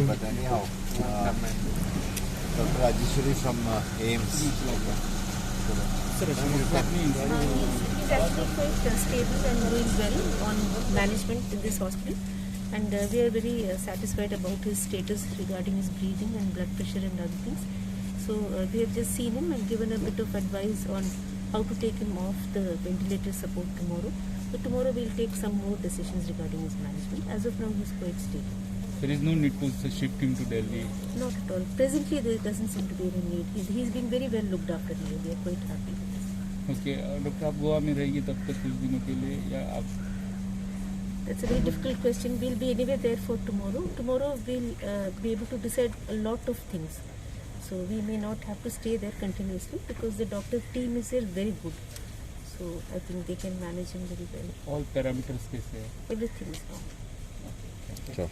But anyhow, Dr. Rajeshwari from AIMS. He's actually quite stable and doing well on management in this hospital, and we are very satisfied about his status regarding his breathing and blood pressure and other things. So we have just seen him and given a bit of advice on how to take him off the ventilator support tomorrow. So tomorrow we'll take some more decisions regarding his management. As of now, he's quite stable. There is no need to shift him to Delhi. Not at all. Presently, there doesn't seem to be any need. He's been very well looked after here. We are quite happy with this. Okay doctor, आप गोवा में रहेगी तब तक कुछ दिनों के लिए या आप? That's a very difficult question. We'll be anyway there for tomorrow. Tomorrow we'll be able to decide a lot of things. So we may not have to stay there continuously because the doctor team is here very good. So I think they can manage him very well. All parameters कैसे है? Everything is normal. Sure.